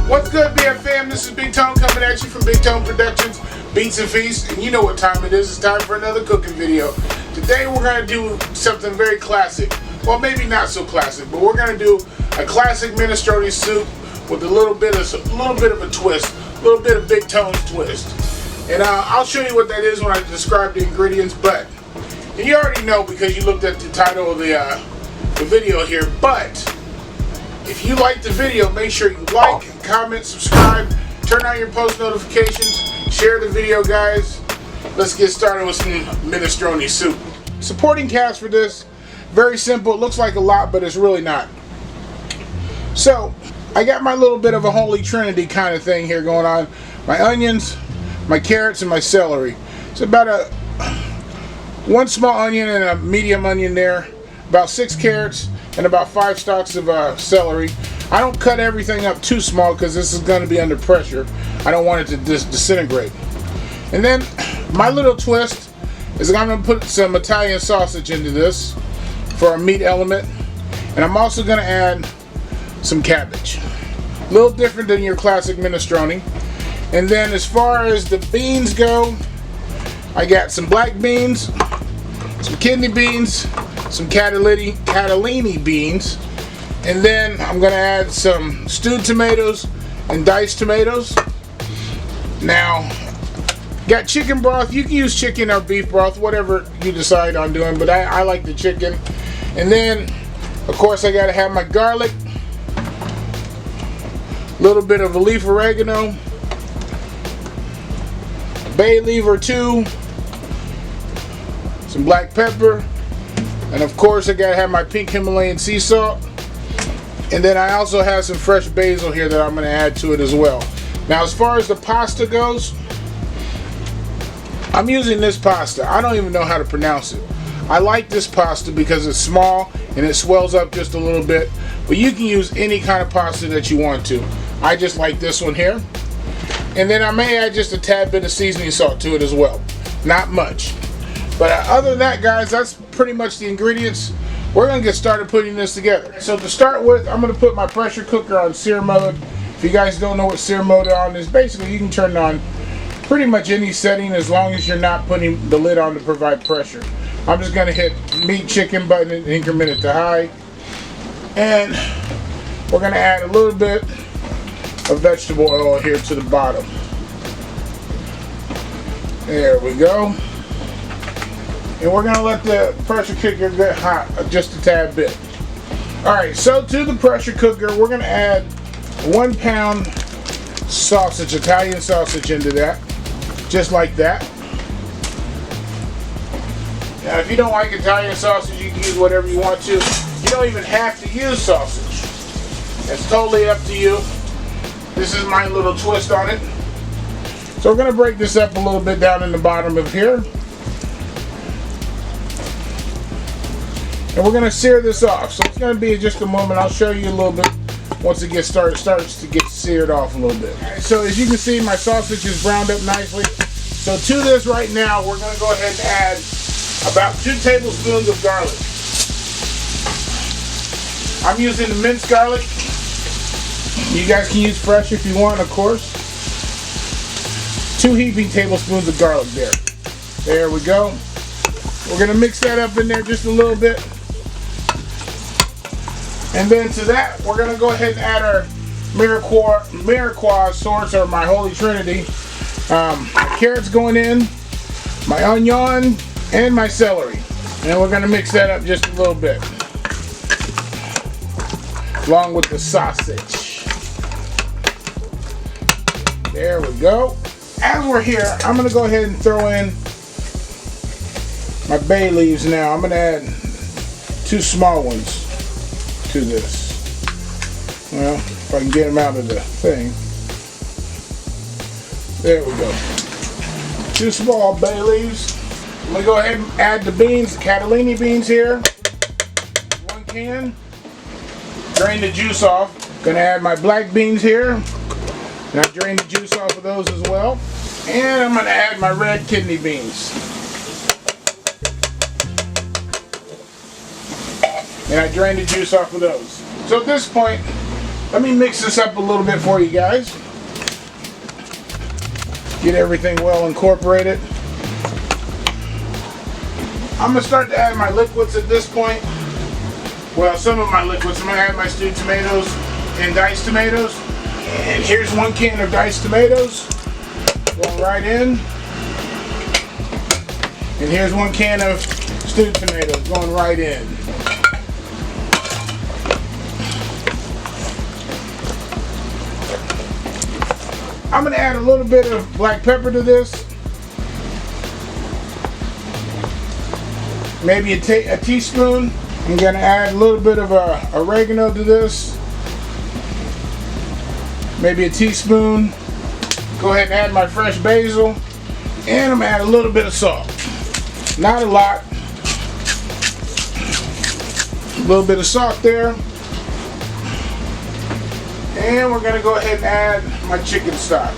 What's good, BFM? This is Big Tone coming at you from Bigtoneproductions, Beats and Feasts, and you know what time it is. It's time for another cooking video. Today we're going to do something very classic. Well, maybe not so classic, but we're going to do a classic minestrone soup with a little bit of a twist, a little bit of Big Tone's twist. And I'll show you what that is when I describe the ingredients. But and you already know because you looked at the title of the video here. But if you like the video, make sure you like, comment, subscribe, turn on your post notifications, share the video, guys. Let's get started with some minestrone soup. Supporting cast for this, very simple. It looks like a lot, but it's really not. So I got my little bit of a holy trinity kind of thing here going on. My onions, my carrots, and my celery. It's about one small onion and a medium onion there, about 6 carrots, and about 5 stalks of celery. I don't cut everything up too small because this is going to be under pressure. I don't want it to disintegrate. And then my little twist is I'm going to put some Italian sausage into this for a meat element. And I'm also going to add some cabbage. A little different than your classic minestrone. And then as far as the beans go, I got some black beans, some kidney beans, some catalini beans, and then I'm going to add some stewed tomatoes and diced tomatoes. Now, got chicken broth. You can use chicken or beef broth, whatever you decide on doing, but I like the chicken. And then, of course, I got to have my garlic, a little bit of a leaf oregano, a bay leaf or 2, some black pepper, and of course I gotta have my pink Himalayan sea salt. And then I also have some fresh basil here that I'm gonna add to it as well. Now as far as the pasta goes, I'm using this pasta. I don't even know how to pronounce it. I like this pasta because it's small and it swells up just a little bit, but you can use any kind of pasta that you want to. I just like this one here. And then I may add just a tad bit of seasoning salt to it as well. Not much. But other than that, guys, that's pretty much the ingredients. We're going to get started putting this together. So to start with, I'm going to put my pressure cooker on sear mode. If you guys don't know what sear mode on is, basically you can turn it on pretty much any setting as long as you're not putting the lid on to provide pressure. I'm just going to hit meat chicken button and increment it to high. And we're going to add a little bit of vegetable oil here to the bottom. There we go. And we're going to let the pressure cooker get hot just a tad bit. Alright, so to the pressure cooker, we're going to add 1 pound sausage, Italian sausage into that. Just like that. Now, if you don't like Italian sausage, you can use whatever you want to. You don't even have to use sausage. It's totally up to you. This is my little twist on it. So we're going to break this up a little bit down in the bottom of here. And we're going to sear this off. So it's going to be in just a moment. I'll show you a little bit once it gets started. It starts to get seared off a little bit. Right, so as you can see, my sausage is browned up nicely. So to this right now, we're going to go ahead and add about 2 tablespoons of garlic. I'm using the minced garlic. You guys can use fresh if you want, of course. 2 heaping tablespoons of garlic there. There we go. We're going to mix that up in there just a little bit. And then to that, we're going to go ahead and add our Mirepoix sauce, or my holy trinity. My carrots going in, my onion, and my celery. And we're going to mix that up just a little bit. Along with the sausage. There we go. As we're here, I'm going to go ahead and throw in my bay leaves now. I'm going to add 2 small ones to this. Well, if I can get them out of the thing. There we go. 2 small bay leaves. I'm going to go ahead and add the beans, the catalini beans here. 1 can. Drain the juice off. Going to add my black beans here. And I drain the juice off of those as well. And I'm going to add my red kidney beans. And I drain the juice off of those. So at this point, Let me mix this up a little bit for you guys. Get everything well incorporated. I'm going to start to add my liquids at this point. Well, some of my liquids. I'm going to add my stewed tomatoes and diced tomatoes. And here's 1 can of diced tomatoes. Going right in. And here's 1 can of stewed tomatoes going right in. I'm going to add a little bit of black pepper to this. Maybe a teaspoon. I'm going to add a little bit of oregano to this. Maybe a teaspoon. Go ahead and add my fresh basil. And I'm going to add a little bit of salt. Not a lot. A little bit of salt there. And we're going to go ahead and add my chicken stock.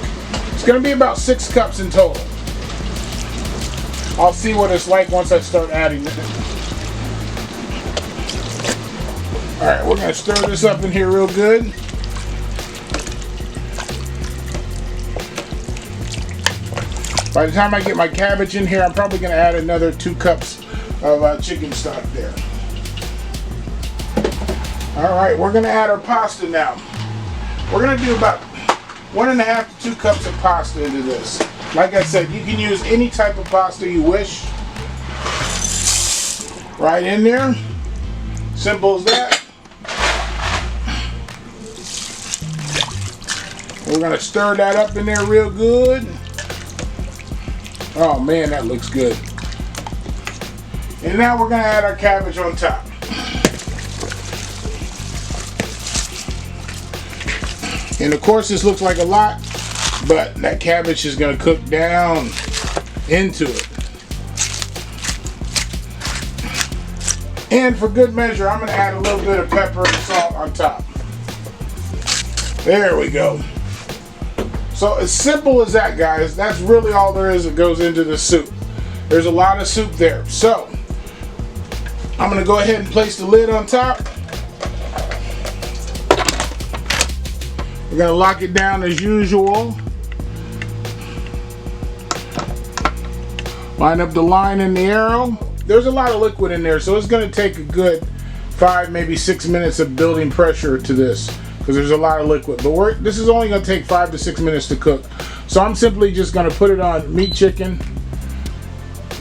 It's going to be about 6 cups in total. I'll see what it's like once I start adding it. Alright, we're going to stir this up in here real good. By the time I get my cabbage in here, I'm probably going to add another 2 cups of chicken stock there. Alright, we're going to add our pasta now. We're going to do about 1.5 to 2 cups of pasta into this. Like I said, you can use any type of pasta you wish. Right in there. Simple as that. We're going to stir that up in there real good. Oh man, that looks good. And now we're going to add our cabbage on top. And of course this looks like a lot, but that cabbage is going to cook down into it. And for good measure, I'm going to add a little bit of pepper and salt on top. There we go. So as simple as that, guys. That's really all there is that goes into the soup. There's a lot of soup there. So I'm going to go ahead and place the lid on top. We're going to lock it down as usual. Line up the line and the arrow. There's a lot of liquid in there, so it's going to take a good 5, maybe 6 minutes of building pressure to this, because there's a lot of liquid. But this is only going to take 5 to 6 minutes to cook. So I'm simply just going to put it on meat chicken,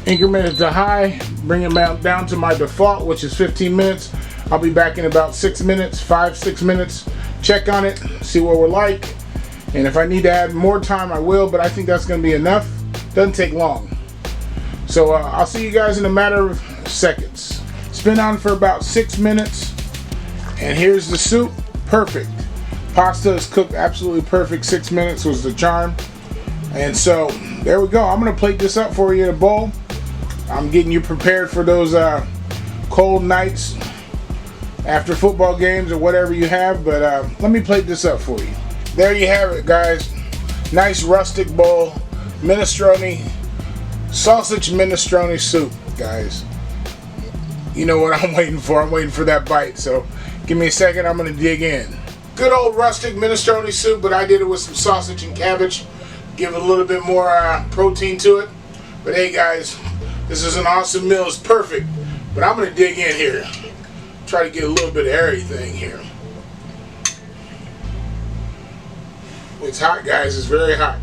increment it to high, bring it down to my default, which is 15 minutes. I'll be back in about 6 minutes, 5-6 minutes. Check on it, see what we're like, and if I need to add more time I will, but I think that's going to be enough. Doesn't take long. So I'll see you guys in a matter of seconds. It's been on for about 6 minutes, and here's the soup. Perfect. Pasta is cooked absolutely perfect. 6 minutes was the charm. And so there we go. I'm going to plate this up for you in a bowl. I'm getting you prepared for those cold nights after football games or whatever you have, but let me plate this up for you. There you have it, guys. Nice rustic bowl, minestrone, sausage minestrone soup, guys. You know what I'm waiting for. I'm waiting for that bite, so give me a second. I'm going to dig in. Good old rustic minestrone soup, but I did it with some sausage and cabbage. Give it a little bit more protein to it. But hey, guys, this is an awesome meal. It's perfect, but I'm going to dig in here. Try to get a little bit of everything here. It's hot, guys. It's very hot.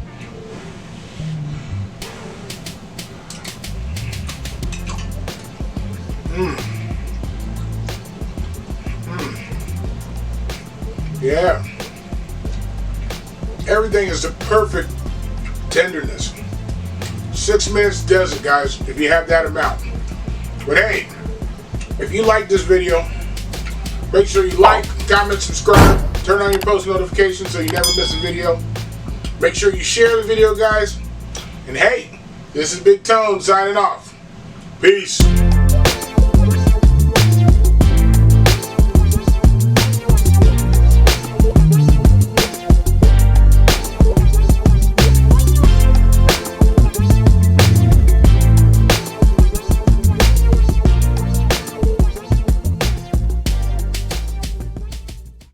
Yeah. Everything is the perfect tenderness. 6 minutes does it, guys, if you have that amount. But hey, if you like this video, make sure you like, comment, subscribe, turn on your post notifications so you never miss a video. Make sure you share the video, guys. And hey, this is Big Tone signing off. Peace.